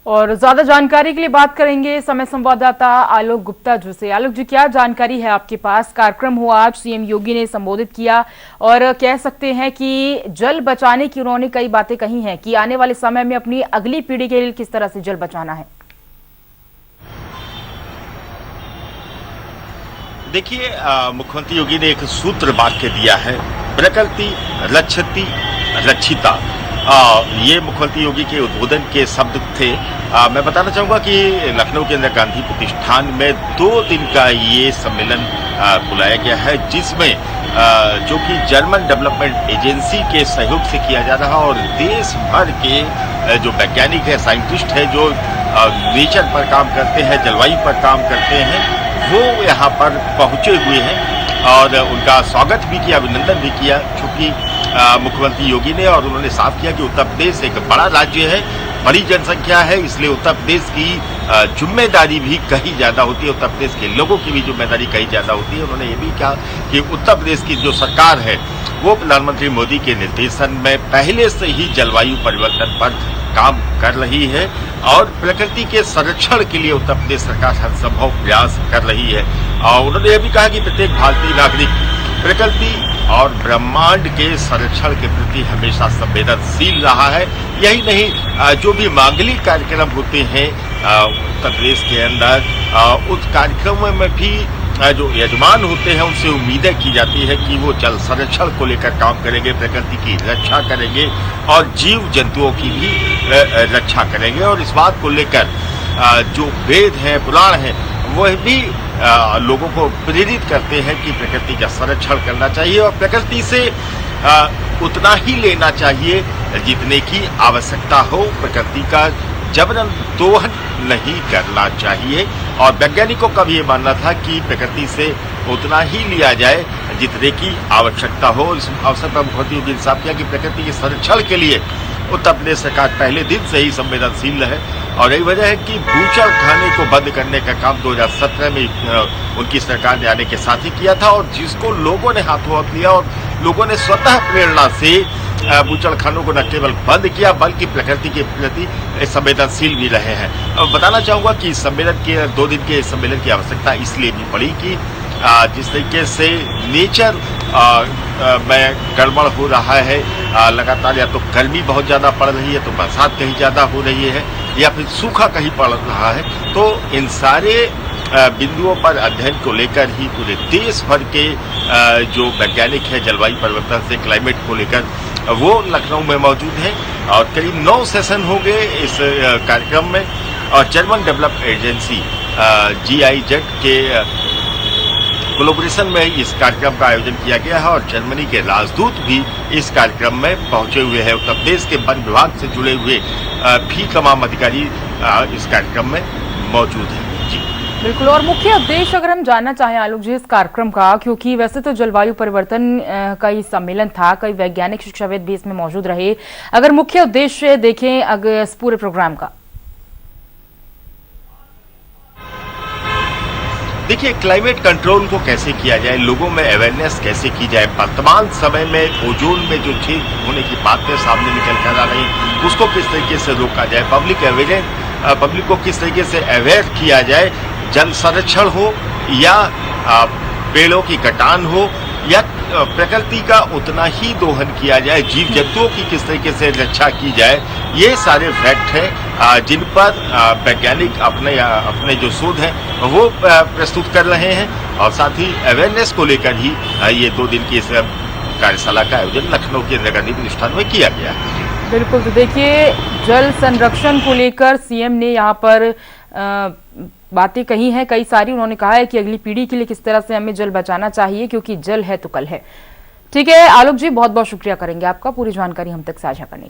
और ज्यादा जानकारी के लिए बात करेंगे समय संवाददाता आलोक गुप्ता जी से। आलोक जी, क्या जानकारी है आपके पास? कार्यक्रम हुआ आज, सीएम योगी ने संबोधित किया और कह सकते हैं कि जल बचाने की उन्होंने कई बातें कही हैं कि आने वाले समय में अपनी अगली पीढ़ी के लिए किस तरह से जल बचाना है। देखिए, मुख्यमंत्री योगी ने एक सूत्र वाक्य दिया है, प्रकृति रक्षति रक्षिता। ये मुख्यमंत्री योगी के उद्बोधन के शब्द थे। मैं बताना चाहूंगा कि लखनऊ के इंदिरा गांधी प्रतिष्ठान में 2 दिन का ये सम्मेलन बुलाया गया है, जिसमें जो कि जर्मन डेवलपमेंट एजेंसी के सहयोग से किया जा रहा और देश भर के जो वैज्ञानिक है, साइंटिस्ट है, जो नेचर पर काम करते हैं, जलवायु पर काम करते हैं, वो यहाँ पर पहुंचे हुए हैं और उनका स्वागत भी किया, अभिनंदन भी किया। चूंकि मुख्यमंत्री योगी ने और उन्होंने साफ किया कि उत्तर प्रदेश एक बड़ा राज्य है, बड़ी जनसंख्या है, इसलिए उत्तर प्रदेश की जिम्मेदारी भी कहीं ज्यादा होती है, उत्तर प्रदेश के लोगों की भी जिम्मेदारी कहीं ज्यादा होती है। उन्होंने ये भी कहा कि उत्तर प्रदेश की जो सरकार है वो प्रधानमंत्री मोदी के निर्देशन में पहले से ही जलवायु परिवर्तन पर काम कर रही है और प्रकृति के संरक्षण के लिए उत्तर प्रदेश सरकार हर संभव प्रयास कर रही है। और उन्होंने ये भी कहा कि प्रत्येक भारतीय नागरिक प्रकृति और ब्रह्मांड के संरक्षण के प्रति हमेशा संवेदनशील रहा है। यही नहीं, जो भी मांगलिक कार्यक्रम होते हैं उत्तर प्रदेश के अंदर, उस कार्यक्रमों में भी जो यजमान होते हैं उनसे उम्मीदें की जाती है कि वो जल संरक्षण को लेकर काम करेंगे, प्रकृति की रक्षा करेंगे और जीव जंतुओं की भी रक्षा करेंगे। और इस बात को लेकर जो वेद हैं, पुराण हैं, वह भी लोगों को प्रेरित करते हैं कि प्रकृति का संरक्षण करना चाहिए और प्रकृति से उतना ही लेना चाहिए जितने की आवश्यकता हो। प्रकृति का जबरन दोहन नहीं करना चाहिए और वैज्ञानिकों का भी ये मानना था कि प्रकृति से उतना ही लिया जाए जितने की आवश्यकता हो। इस अवसर पर मुख्यमंत्री योगी ने साफ किया कि प्रकृति के संरक्षण के लिए उत्तर प्रदेश सरकार पहले दिन से ही संवेदनशील है और यही वजह है कि बूचड़ खाने को बंद करने का काम 2017 में उनकी सरकार ने आने के साथ ही किया था और जिसको लोगों ने हाथों हाथ लिया और लोगों ने स्वतः प्रेरणा से बूचड़ खानों को न केवल बंद किया बल्कि प्रकृति के प्रति संवेदनशील भी रहे हैं। अब बताना चाहूंगा कि इस सम्मेलन के 2 दिन के सम्मेलन की आवश्यकता इसलिए भी पड़ी कि जिस तरीके से नेचर में गड़बड़ हो रहा है, लगातार या तो गर्मी बहुत ज्यादा पड़ रही है तो बरसात कहीं ज्यादा हो रही है या फिर सूखा कहीं पड़ रहा है, तो इन सारे बिंदुओं पर अध्ययन को लेकर ही पूरे देश भर के जो वैज्ञानिक है जलवायु परिवर्तन से, क्लाइमेट को लेकर, वो लखनऊ में मौजूद हैं और करीब 9 सेशन होंगे इस कार्यक्रम में। और जर्मन डेवलपमेंट एजेंसी GIZ के कोलैबोरेशन में इस कार्यक्रम का आयोजन किया गया है और जर्मनी के राजदूत भी इस कार्यक्रम में पहुंचे हुए हैं। उत्तर प्रदेश के वन विभाग से जुड़े हुए भी तमाम अधिकारी इस कार्यक्रम में मौजूद हैं। जी बिल्कुल। और मुख्य उद्देश्य अगर हम जानना चाहें आलोक जी इस कार्यक्रम का, क्योंकि वैसे तो जलवायु परिवर्तन का ही सम्मेलन था, कई वैज्ञानिक शिक्षाविद भी इसमें मौजूद रहे, अगर मुख्य उद्देश्य देखें अगर इस पूरे प्रोग्राम का? देखिए, क्लाइमेट कंट्रोल को कैसे किया जाए, लोगों में अवेयरनेस कैसे की जाए, वर्तमान समय में ओजोन में जो छेद होने की बातें सामने निकल कर आ रही हैं उसको किस तरीके से रोका जाए, पब्लिक को किस तरीके से अवेयर किया जाए, जल संरक्षण हो या पेड़ों की कटान हो या प्रकृति का उतना ही दोहन किया जाए, जीव जंतुओं की किस तरीके से रक्षा की जाए, ये सारे फैक्ट हैं जिन पर वैज्ञानिक अपने जो शोध हैं वो प्रस्तुत कर रहे हैं और साथ ही अवेयरनेस को लेकर ही ये 2 दिन की इस कार्यशाला का आयोजन लखनऊ के इंदिरा गांधी प्रतिष्ठान में किया गया है। बिल्कुल। तो देखिए, जल संरक्षण को लेकर सीएम ने यहाँ पर बातें कही हैं कई सारी। उन्होंने कहा है कि अगली पीढ़ी के लिए किस तरह से हमें जल बचाना चाहिए, क्योंकि जल है तो कल है। ठीक है आलोक जी, बहुत बहुत शुक्रिया करेंगे आपका पूरी जानकारी हम तक साझा करने